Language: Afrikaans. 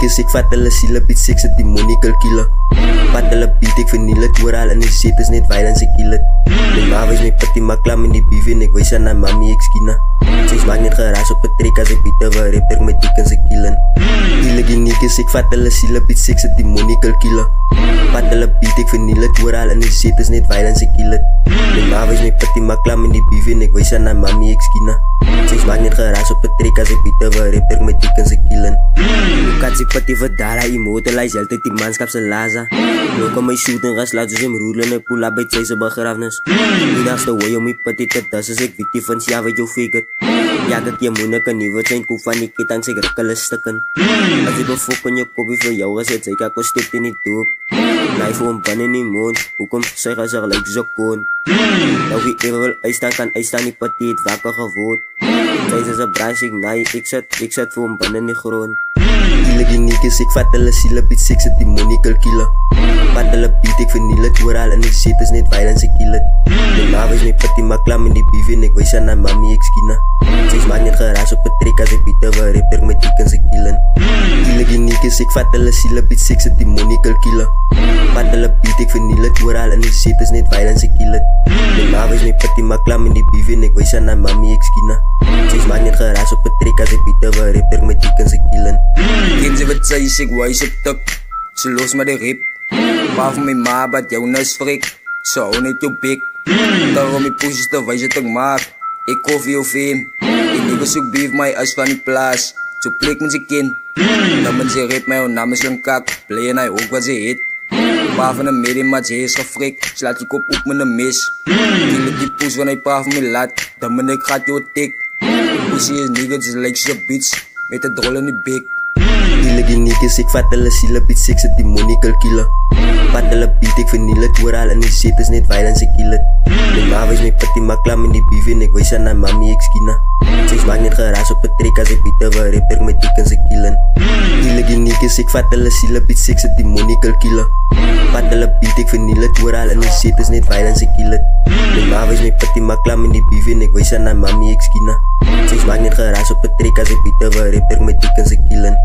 Dus ik vat hulle siele, beat seks, het demonical killer. Vat hulle beat, ek verniel het, oral in die shit is net violence, ek kill het. My ma wees my pati, maar klam in die beef en ek wees aan haar mami, ek skina. Seks maak net geraas op het trek, as ek beat over rap, ek my dick en sy killen. Kiele geniek is, ek vat hulle siele, beat seks, het demonical killer. Vat hulle beat, ek verniel het, oral in die shit is net violence, ek kill het. My ma wees my pati, maar klam in die beef en ek wees aan haar mami, ek skina. Seks maak net geraas op het trek, as ek beat over rap, ek my dick en sy killen. Katsi pati verdala, immortalize altyd die manskap se laza. Look on my shooting gas, laat soos hem roel en ek pull up by sy se begrafnis. Die dagste hooi om my pati te das, as ek weet die van sja wat jou fake het. Ja, dat jy moeilijk kan nie wat zijn koe van die kit aan sy rikkele stikken. As jy befok in jou kopie vir jou gezet, sy kak was steekt in die doop. Knife voor een ban in die mond, hoekom sy gas er like so koon. Nou wie even wil uitstaan, kan uitstaan die pati het wakker gewoord. Sy is een braas, ek naai, ek sit voor een ban in die grond. Kiele geniek is, ek vat hulle siele, beat seks, het demonical killer. Vat hulle beat, ek verniel het, oral in die shit is net violence, ek kill het. My ma wees my pati, maar klam in die beef en ek wees aan haar mami, ek skina. Seks maak net geraas op het trek, as ek beat over rap, ek my dick en sy killen. Kiele geniek is, ek vat hulle siele, beat seks, het demonical killer. Vat hulle beat, ek verniel het, oral in die shit is net violence, ek kill het. My ma wees my pati, maar klam in die beef en ek wees aan haar mami, ek skina. Seks maak net geraas op het trek, as ek beat over rap, ek my dick en sy killen. Ken sy wat sy is, ek wise op tik. Sy los met die rip. Pa van my ma, wat jou nis frik. Sy hou net jou bek. Daarom my poesies te wijs wat ek maak. Ek koffie of fame. En ek soek beef my as van die plaas. So plek men sy ken. Dan men sy rip my, o naam is lang kak. Play en hy ook wat sy het. Pa van een medie, maar sy is gefrik. Slaat jy kop op met een mes. Kiel het die poes van hy pa van my lat. Dan men ek gaat jou tik. Poesie is niggas, like sy beats. Met een drol in die bek. Kiele geniek is, ek vat hulle siele, beat seks, het demonical killer. Vat hulle beat, ek verniel het, oral in die shit is net violence, ek kill het. My ma wees my pati, maar klam in die beef en ek wees aan haar mami, ek skina. Seks maak net geraas op het trek, as ek beat over rap, ek my dick en sy killen. Kiele geniek is, ek vat hulle siele, beat seks, het demonical killer. Vat hulle beat, ek verniel het, oral in die shit is net violence, ek kill het. My ma wees my pati, maar klam in die beef en ek wees aan haar mami, ek skina. Seks maak net geraas op het trek, as ek beat over rap, ek my dick en sy killen.